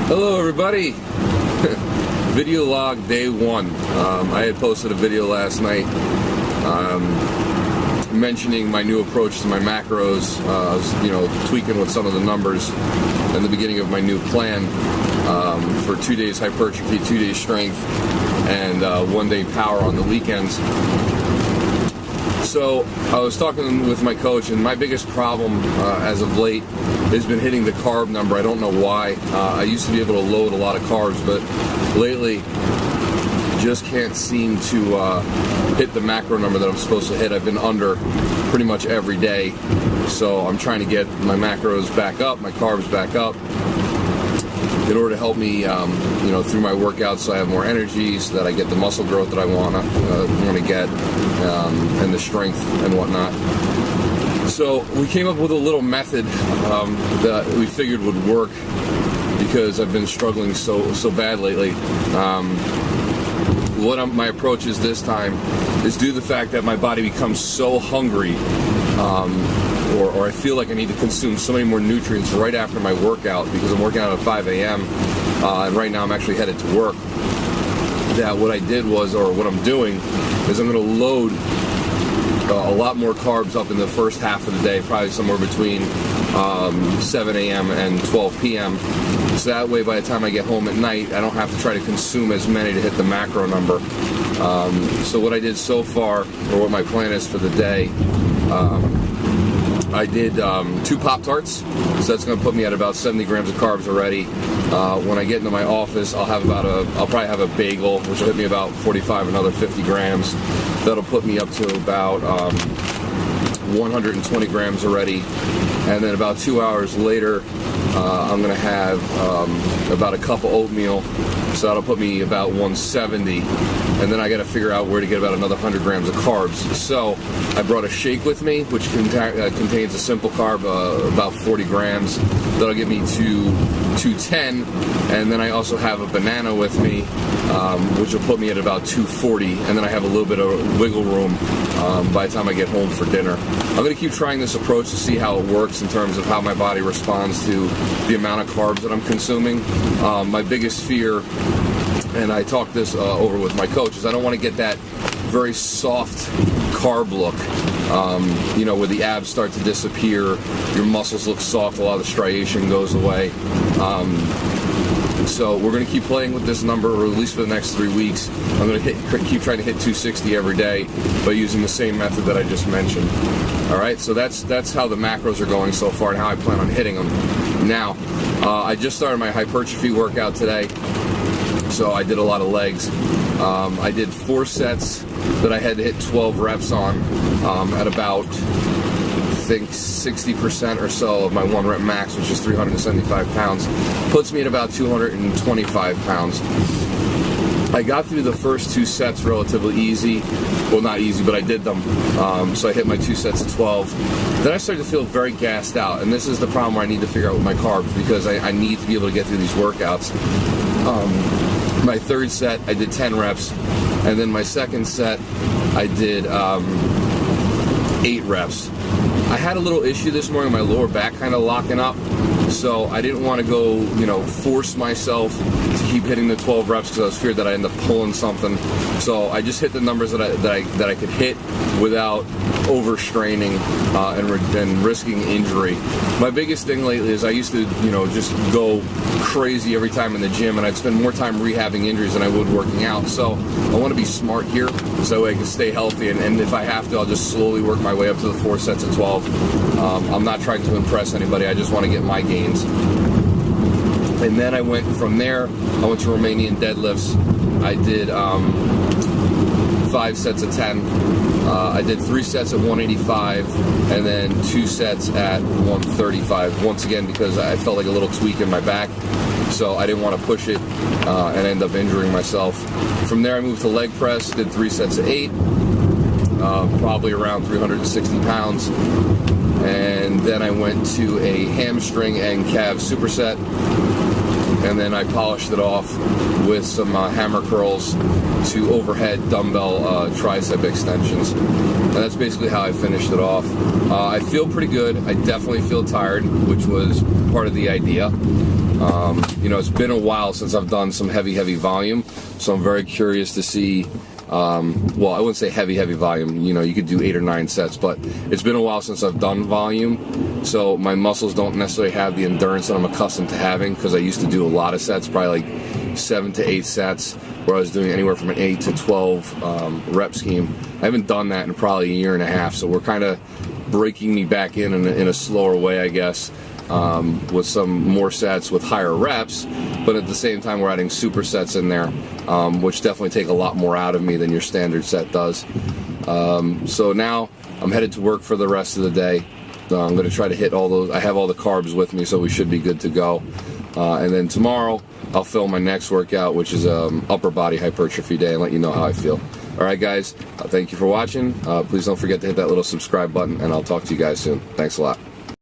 Hello everybody. Video log day one. I had posted a video last night mentioning my new approach to my macros. I was, tweaking with some of the numbers in the beginning of my new plan for 2 days hypertrophy, 2 days strength, and 1 day power on the weekends. So I was talking with my coach, and my biggest problem as of late has been hitting the carb number. I don't know why. I used to be able to load a lot of carbs, but lately just can't seem to hit the macro number that I'm supposed to hit. I've been under pretty much every day, so I'm trying to get my macros back up, my carbs back up, in order to help me, through my workouts, so I have more energy, so that I get the muscle growth that I want to get, and the strength and whatnot. So we came up with a little method that we figured would work, because I've been struggling so bad lately. My approach is this time is due to the fact that my body becomes so hungry, or I feel like I need to consume so many more nutrients right after my workout, because I'm working out at 5 a.m. And right now I'm actually headed to work, that what I did was, or what I'm doing, is I'm going to load a lot more carbs up in the first half of the day, probably somewhere between 7 a.m. and 12 p.m. So that way, by the time I get home at night, I don't have to try to consume as many to hit the macro number. So what I did so far, or what my plan is for the day, I did 2 Pop-Tarts, so that's going to put me at about 70 grams of carbs already. When I get into my office, I'll probably have a bagel, which will hit me about 45, another 50 grams. That'll put me up to about 120 grams already. And then about 2 hours later, I'm going to have about a cup of oatmeal, so that'll put me about 170. And then I got to figure out where to get about another 100 grams of carbs. So I brought a shake with me, which contains a simple carb, about 40 grams. That'll get me to 210. And then I also have a banana with me, which will put me at about 240. And then I have a little bit of wiggle room by the time I get home for dinner. I'm going to keep trying this approach to see how it works in terms of how my body responds to the amount of carbs that I'm consuming. My biggest fear, and I talked this over with my coach, is I don't want to get that very soft carb look, where the abs start to disappear, your muscles look soft, a lot of the striation goes away. So we're going to keep playing with this number, or at least for the next 3 weeks. I'm going to keep trying to hit 260 every day by using the same method that I just mentioned. All right, so that's how the macros are going so far and how I plan on hitting them. Now, I just started my hypertrophy workout today, so I did a lot of legs. I did 4 sets that I had to hit 12 reps on at about, I think, 60% or so of my 1 rep max, which is 375 pounds. Puts me at about 225 pounds. I got through the first 2 sets relatively easy. Well, not easy, but I did them. So I hit my 2 sets of 12. Then I started to feel very gassed out, and this is the problem where I need to figure out with my carbs, because I need to be able to get through these workouts. My 3rd set, I did 10 reps, and then my 2nd set, I did 8 reps. I had a little issue this morning, my lower back kind of locking up, so I didn't want to go, force myself to keep hitting the 12 reps, because I was feared that I end up pulling something. So I just hit the numbers that I could hit without overstraining and risking injury. My biggest thing lately is I used to, just go crazy every time in the gym, and I'd spend more time rehabbing injuries than I would working out. So I want to be smart here, so that way I can stay healthy, and if I have to, I'll just slowly work my way up to the 4 sets of 12. I'm not trying to impress anybody, I just want to get my gains. And then I went from there, I went to Romanian deadlifts. I did 5 sets of 10. I did 3 sets at 185, and then 2 sets at 135. Once again, because I felt like a little tweak in my back, so I didn't want to push it and end up injuring myself. From there I moved to leg press, did 3 sets of 8, probably around 360 pounds. And then I went to a hamstring and calf superset, and then I polished it off with some hammer curls to overhead dumbbell tricep extensions. And that's basically how I finished it off. I feel pretty good. I definitely feel tired, which was part of the idea. You know, it's been a while since I've done some heavy volume, so I'm very curious to see, well, I wouldn't say heavy volume, you know, you could do 8 or 9 sets, but it's been a while since I've done volume, so my muscles don't necessarily have the endurance that I'm accustomed to having, because I used to do a lot of sets, probably like 7 to 8 sets, where I was doing anywhere from an 8 to 12 rep scheme. I haven't done that in probably a year and a half, so we're kind of breaking me back in a slower way, I guess. With some more sets with higher reps, but at the same time we're adding supersets in there, which definitely take a lot more out of me than your standard set does. So now I'm headed to work for the rest of the day. I'm going to try to hit all those. I have all the carbs with me, so we should be good to go. And then tomorrow I'll film my next workout, which is upper body hypertrophy day, and let you know how I feel. Alright guys, thank you for watching. Please don't forget to hit that little subscribe button, and I'll talk to you guys soon. Thanks a lot.